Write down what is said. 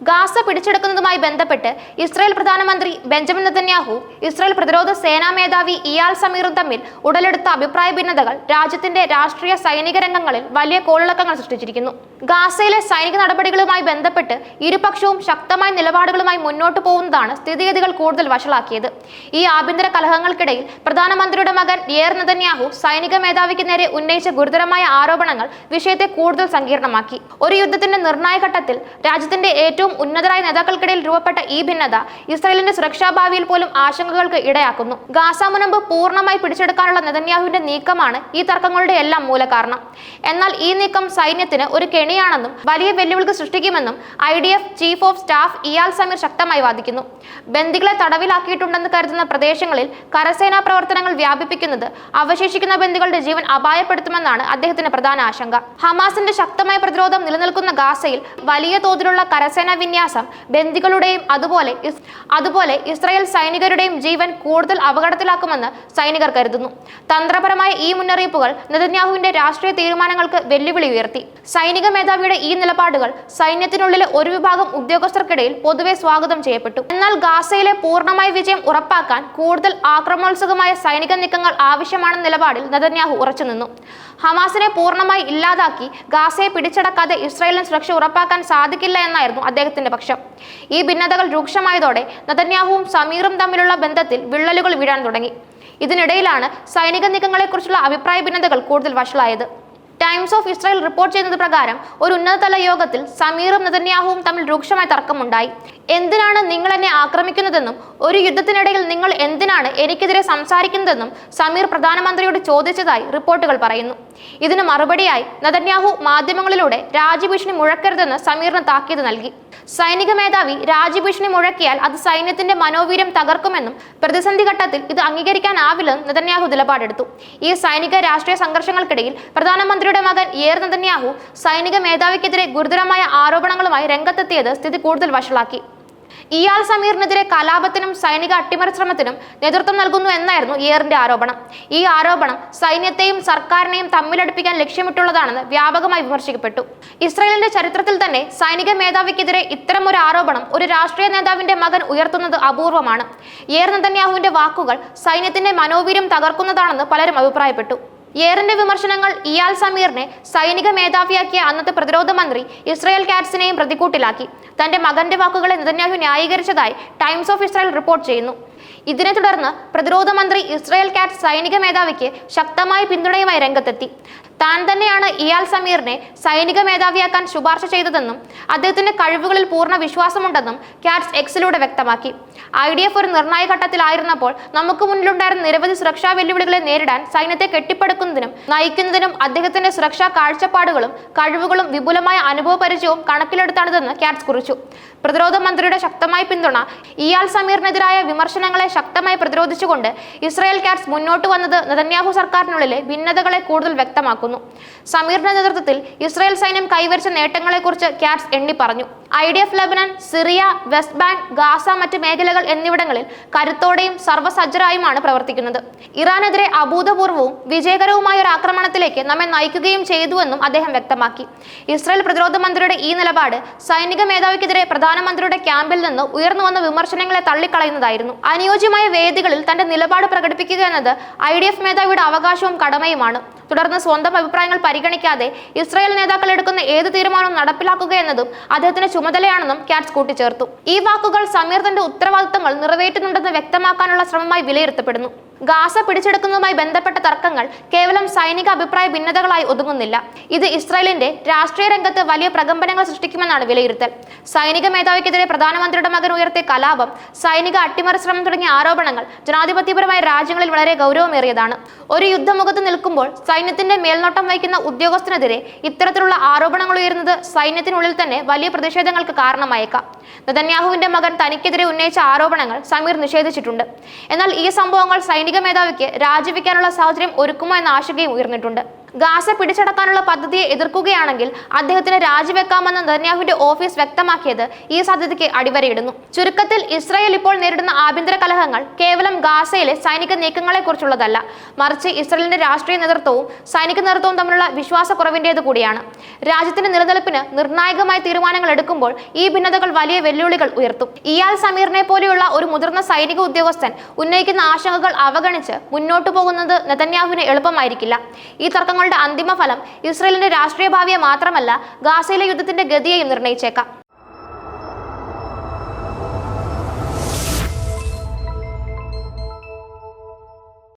Gaza പിടിച്ചെടുക്കുന്നതുമായി ബന്ധപ്പെട്ട് Israel പ്രധാനമന്ത്രി Benjamin Netanyahu Israel പ്രതിരോധ സേനാ മേധാവി ഇയാൽ സമീറും തമ്മിൽ ഉടലെടുത്ത അഭിപ്രായ ഭിന്നതകൾ രാജ്യത്തിന്റെ രാഷ്ട്രീയ സൈനിക രംഗങ്ങളിൽ വലിയ കോളിളക്കങ്ങൾ സൃഷ്ടിച്ചിരിക്കുന്നു. ഗാസയിലെ സൈനിക നടപടികളുമായി ബന്ധപ്പെട്ട് ഇരുപക്ഷവും ശക്തമായ നിലപാടുകളുമായി മുന്നോട്ടു പോകുന്നതാണ് സ്ഥിതിഗതികൾ കൂടുതൽ വഷളാക്കിയത്. ഈ ആഭ്യന്തര കലഹങ്ങൾക്കിടയിൽ പ്രധാനമന്ത്രിയുടെ മകൻ യാർ നെതന്യാഹു സൈനിക മേധാവിക്ക് നേരെ ഉന്നയിച്ച ഗുരുതരമായ ആരോപണങ്ങൾ വിഷയത്തെ കൂടുതൽ സങ്കീർണമാക്കി. ഒരു യുദ്ധത്തിന്റെ നിർണായക ഘട്ടത്തിൽ രാജ്യത്തിന്റെ ഏറ്റവും ഉന്നതരായ നേതാക്കൾക്കിടയിൽ രൂപപ്പെട്ട ഈ ഭിന്നത ഇസ്രായേലിന്റെ സുരക്ഷാ ഭാവിയിൽ പോലും ആശങ്കകൾക്ക് ഇടയാക്കുന്നു. ഗാസ മുനമ്പ് പൂർണ്ണമായി പിടിച്ചെടുക്കാനുള്ള നെതന്യാഹുവിന്റെ നീക്കമാണ് ഈ തർക്കങ്ങളുടെ എല്ലാം മൂലകാരണം. എന്നാൽ ഈ നീക്കം സൈന്യത്തിന് ഒരു കെണിയാണെന്നും വലിയ വെല്ലുവിളികൾ സൃഷ്ടിക്കുമെന്നും IDF chief of staff ഇയാൽ Sameer ശക്തമായി വാദിക്കുന്നു. ബന്ദികളെ തടവിലാക്കിയിട്ടുണ്ടെന്ന് കരുതുന്ന പ്രദേശങ്ങളിൽ കരസേനാ പ്രവർത്തനങ്ങൾ വ്യാപിപ്പിക്കുന്നത് അവശേഷിക്കുന്ന ബന്ദികളുടെ ജീവൻ അപായപ്പെടുത്തുമെന്നാണ് അദ്ദേഹത്തിന്റെ പ്രധാന ആശങ്ക. ഹമാസിന്റെ ശക്തമായ പ്രതിരോധം നിലനിൽക്കുന്ന ഗാസയിൽ വലിയ തോതിലുള്ള കരസേനാ വിന്യാസം ബന്ദികളുടെയും അതുപോലെ ഇസ്രായേൽ സൈനികരുടെയും ജീവൻ കൂടുതൽ അപകടത്തിലാക്കുമെന്ന് സൈനികർ കരുതുന്നു. തന്ത്രപരമായ ഈ മുന്നറിയിപ്പുകൾ നെതന്യാഹുവിന്റെ രാഷ്ട്രീയ തീരുമാനങ്ങൾക്ക് വെല്ലുവിളി ഉയർത്തി. സൈനിക മേധാവിയുടെ ഈ നിലപാടുകൾ സൈന്യത്തിനുള്ളിലെ ഒരു വിഭാഗം ഉദ്യോഗസ്ഥർക്കിടയിൽ പൊതുവെ സ്വാഗതം ചെയ്യപ്പെട്ടു. എന്നാൽ ഗാസയിലെ പൂർണ്ണമായ വിജയം ഉറപ്പാക്കാൻ കൂടുതൽ ആക്രമണോത്സുകമായ സൈനിക നീക്കങ്ങൾ ആവശ്യമാണെന്ന നിലപാടിൽ നെതന്യാഹു ഉറച്ചുനിന്നു. ഹമാസിനെ പൂർണ്ണമായി ഇല്ലാതാക്കി ഗാസയെ പിടിച്ചടക്കാതെ ഇസ്രായേലിന് സുരക്ഷ ഉറപ്പാക്കാൻ സാധിക്കില്ല എന്നായിരുന്നു അദ്ദേഹത്തിന്റെ പക്ഷം. ഈ ഭിന്നതകൾ രൂക്ഷമായതോടെ നെതന്യാഹുവും സമീറും തമ്മിലുള്ള ബന്ധത്തിൽ വിള്ളലുകൾ വീഴാൻ തുടങ്ങി. ഇതിനിടയിലാണ് സൈനിക നീക്കങ്ങളെക്കുറിച്ചുള്ള അഭിപ്രായ ഭിന്നതകൾ കൂടുതൽ വഷളായത്. ടൈംസ് ഓഫ് ഇസ്രായേൽ റിപ്പോർട്ട് ചെയ്യുന്നത് പ്രകാരം ഒരു ഉന്നതതല യോഗത്തിൽ സമീറും നെതന്യാഹുവും തമ്മിൽ രൂക്ഷമായ തർക്കമുണ്ടായി. എന്തിനാണ് നിങ്ങൾ എന്നെ ആക്രമിക്കുന്നതെന്നും ഒരു യുദ്ധത്തിനിടയിൽ നിങ്ങൾ എന്തിനാണ് എനിക്കെതിരെ സംസാരിക്കുന്നതെന്നും സമീർ പ്രധാനമന്ത്രിയോട് ചോദിച്ചതായി റിപ്പോർട്ടുകൾ പറയുന്നു. ഇതിന് മറുപടിയായി നെതന്യാഹു മാധ്യമങ്ങളിലൂടെ രാജ്യഭീഷണി മുഴക്കരുതെന്ന് സമീറിന് താക്കീത് നൽകി. സൈനിക മേധാവി രാജ്യഭീഷണി മുഴക്കിയാൽ അത് സൈന്യത്തിന്റെ മനോവീര്യം തകർക്കുമെന്നും പ്രതിസന്ധി ഘട്ടത്തിൽ ഇത് അംഗീകരിക്കാനാവില്ലെന്നും നെതന്യാഹു നിലപാടെടുത്തു. ഈ സൈനിക രാഷ്ട്രീയ സംഘർഷങ്ങൾക്കിടയിൽ പ്രധാനമന്ത്രിയുടെ മകൻ യാർ നെതന്യാഹു സൈനിക മേധാവിക്കെതിരെ ഗുരുതരമായ ആരോപണങ്ങളുമായി രംഗത്തെത്തിയത് സ്ഥിതി കൂടുതൽ വഷളാക്കി. ഇയാൽ സമീറിനെതിരെ കലാപത്തിനും സൈനിക അട്ടിമറി ശ്രമത്തിനും നേതൃത്വം നൽകുന്നു എന്നായിരുന്നു യാറിന്റെ ആരോപണം. ഈ ആരോപണം സൈന്യത്തെയും സർക്കാരിനെയും തമ്മിലടുപ്പിക്കാൻ ലക്ഷ്യമിട്ടുള്ളതാണെന്ന് വ്യാപകമായി വിമർശിക്കപ്പെട്ടു. ഇസ്രായേലിന്റെ ചരിത്രത്തിൽ തന്നെ സൈനിക മേധാവിക്കെതിരെ ഇത്തരമൊരു ആരോപണം ഒരു രാഷ്ട്രീയ നേതാവിന്റെ മകൻ ഉയർത്തുന്നത് അപൂർവമാണ്. യാർ നെതന്യാഹുവിന്റെ വാക്കുകൾ സൈന്യത്തിന്റെ മനോവീര്യം തകർക്കുന്നതാണെന്ന് പലരും അഭിപ്രായപ്പെട്ടു. യാറിന്റെ വിമർശനങ്ങൾ ഇയാൽ സമീറിനെ സൈനിക മേധാവിയാക്കിയ അന്നത്തെ പ്രതിരോധ മന്ത്രി ഇസ്രായേൽ കാറ്റ്സിനെയും പ്രതിക്കൂട്ടിലാക്കി. തന്റെ മകന്റെ വാക്കുകളെ നെതന്യാഹു ന്യായീകരിച്ചതായി ടൈംസ് ഓഫ് ഇസ്രായേൽ റിപ്പോർട്ട് ചെയ്യുന്നു. ഇതിനെ തുടർന്ന് പ്രതിരോധ മന്ത്രി ഇസ്രായേൽ കാറ്റ്സ് സൈനിക മേധാവിക്ക് ശക്തമായ പിന്തുണയുമായി രംഗത്തെത്തി. താൻ തന്നെയാണ് ഇയാൽ സമീറിനെ സൈനിക മേധാവിയാക്കാൻ ശുപാർശ ചെയ്തതെന്നും അദ്ദേഹത്തിന്റെ കഴിവുകളിൽ പൂർണ്ണ വിശ്വാസമുണ്ടെന്നും കാറ്റ്സ് എക്സിലൂടെ വ്യക്തമാക്കി. IDF ഒരു നിർണായക ഘട്ടത്തിലായിരുന്നപ്പോൾ നമുക്ക് മുന്നിലുണ്ടായിരുന്ന നിരവധി സുരക്ഷാ വെല്ലുവിളികളെ നേരിടാൻ സൈന്യത്തെ കെട്ടിപ്പടുക്കുന്നതിനും നയിക്കുന്നതിനും അദ്ദേഹത്തിന്റെ സുരക്ഷാ കാഴ്ചപ്പാടുകളും കഴിവുകളും വിപുലമായ അനുഭവ പരിചയവും കണക്കിലെടുത്താണിതെന്ന് കാറ്റ്സ് കുറിച്ചു. പ്രതിരോധ മന്ത്രിയുടെ ശക്തമായ പിന്തുണ ഇയാൽ സമീറിനെതിരായ വിമർശനങ്ങളെ ശക്തമായി പ്രതിരോധിച്ചുകൊണ്ട് ഇസ്രായേൽ കാറ്റ്സ് മുന്നോട്ട് വന്നത് നെതന്യാഹു സർക്കാരിനുള്ളിലെ ഭിന്നതകളെ കൂടുതൽ വ്യക്തമാക്കുന്നു. സമീറിന്റെ നേതൃത്വത്തിൽ ഇസ്രായേൽ സൈന്യം കൈവരിച്ച നേട്ടങ്ങളെക്കുറിച്ച് കാറ്റ്സ് എണ്ണി പറഞ്ഞു. IDF Lebanon, Syria, west bank, Gaza, മറ്റ് മേഖലകൾ എന്നിവിടങ്ങളിൽ കരുത്തോടെയും സർവ്വസജ്ജരായുമാണ് പ്രവർത്തിക്കുന്നത്. ഇറാനെതിരെ അഭൂതപൂർവവും വിജയകരവുമായ ഒരു ആക്രമണത്തിലേക്ക് നമ്മെ നയിക്കുകയും ചെയ്തുവെന്നും അദ്ദേഹം വ്യക്തമാക്കി. ഇസ്രായേൽ പ്രതിരോധ മന്ത്രിയുടെ ഈ നിലപാട് സൈനിക മേധാവിക്കെതിരെ പ്രധാനമന്ത്രിയുടെ ക്യാമ്പിൽ നിന്ന് ഉയർന്നു വന്ന വിമർശനങ്ങളെ തള്ളിക്കളയുന്നതായിരുന്നു. അനുയോജ്യമായ വേദികളിൽ തന്റെ നിലപാട് പ്രകടിപ്പിക്കുക എന്നത് IDF മേധാവിയുടെ അവകാശവും കടമയുമാണ്. തുടർന്ന് സ്വന്തം അഭിപ്രായങ്ങൾ പരിഗണിക്കാതെ ഇസ്രായേൽ നേതാക്കൾ എടുക്കുന്ന ഏത് തീരുമാനവും നടപ്പിലാക്കുക എന്നതും അദ്ദേഹത്തിന്റെ ചുമതലയാണെന്നും കാറ്റ്സ് കൂട്ടിച്ചേർത്തു. ഈ വാക്കുകൾ സമീർ തന്റെ ഉത്തരവാദിത്തങ്ങൾ നിറവേറ്റുന്നുണ്ടെന്ന് വ്യക്തമാക്കാനുള്ള ശ്രമമായി വിലയിരുത്തപ്പെടുന്നു. ഗാസ പിടിച്ചെടുക്കുന്നതുമായി ബന്ധപ്പെട്ട തർക്കങ്ങൾ കേവലം സൈനിക അഭിപ്രായ ഭിന്നതകളായി ഒതുങ്ങുന്നില്ല. ഇത് ഇസ്രായേലിന്റെ രാഷ്ട്രീയ രംഗത്ത് വലിയ പ്രകമ്പനങ്ങൾ സൃഷ്ടിക്കുമെന്നാണ് വിലയിരുത്തൽ. സൈനിക മേധാവിക്കെതിരെ പ്രധാനമന്ത്രിയുടെ മകൻ ഉയർത്തിയ കലാപം, സൈനിക അട്ടിമറി ശ്രമം തുടങ്ങിയ ആരോപണങ്ങൾ ജനാധിപത്യപരമായ രാജ്യങ്ങളിൽ വളരെ ഗൗരവമേറിയതാണ്. ഒരു യുദ്ധമുഖത്ത് നിൽക്കുമ്പോൾ സൈന്യത്തിന്റെ മേൽനോട്ടം വഹിക്കുന്ന ഉദ്യോഗസ്ഥനെതിരെ ഇത്തരത്തിലുള്ള ആരോപണങ്ങൾ ഉയരുന്നത് സൈന്യത്തിനുള്ളിൽ തന്നെ വലിയ പ്രതിഷേധങ്ങൾക്ക് കാരണമായേക്കാം. നെതന്യാഹുവിന്റെ മകൻ തനിക്കെതിരെ ഉന്നയിച്ച ആരോപണങ്ങൾ സമീർ നിഷേധിച്ചിട്ടുണ്ട്. എന്നാൽ ഈ സംഭവങ്ങൾ സൈനിക മേധാവിക്ക് രാജിവെക്കാനുള്ള സാഹചര്യം ഒരുക്കുമോ എന്ന ആശങ്കയും ഉയർന്നിട്ടുണ്ട്. ഗാസ പിടിച്ചടക്കാനുള്ള പദ്ധതിയെ എതിർക്കുകയാണെങ്കിൽ അദ്ദേഹത്തിന് രാജിവെക്കാമെന്ന് നെതന്യാഹുവിന്റെ ഓഫീസ് വ്യക്തമാക്കിയത് ഈ സാധ്യതയ്ക്ക് അടിവരയിടുന്നു. ചുരുക്കത്തിൽ ഇസ്രായേൽ ഇപ്പോൾ നേരിടുന്ന ആഭ്യന്തര കലഹങ്ങൾ കേവലം ഗാസയിലെ സൈനിക നീക്കങ്ങളെ കുറിച്ചുള്ളതല്ല, മറിച്ച് ഇസ്രായേലിന്റെ രാഷ്ട്രീയ നേതൃത്വവും സൈനിക നേതൃത്വവും തമ്മിലുള്ള വിശ്വാസക്കുറവിന്റേത് കൂടിയാണ്. രാജ്യത്തിന്റെ നിലനിൽപ്പിന് നിർണായകമായ തീരുമാനങ്ങൾ എടുക്കുമ്പോൾ ഈ ഭിന്നതകൾ വലിയ വെല്ലുവിളികൾ ഉയർത്തും. ഇയാൽ സമീറിനെ പോലെയുള്ള ഒരു മുതിർന്ന സൈനിക ഉദ്യോഗസ്ഥൻ ഉന്നയിക്കുന്ന ആശങ്കകൾ അവഗണിച്ച് മുന്നോട്ടു പോകുന്നത് നെതന്യാഹുവിന് എളുപ്പമായിരിക്കില്ല. ഈ തർക്കങ്ങളുടെ അന്തിമ ഫലം ഇസ്രായേലിന്റെ രാഷ്ട്രീയ ഭാവിയെ മാത്രമല്ല, ഗാസയിലെ യുദ്ധത്തിന്റെ ഗതിയെയും നിർണ്ണയിച്ചേക്കാം.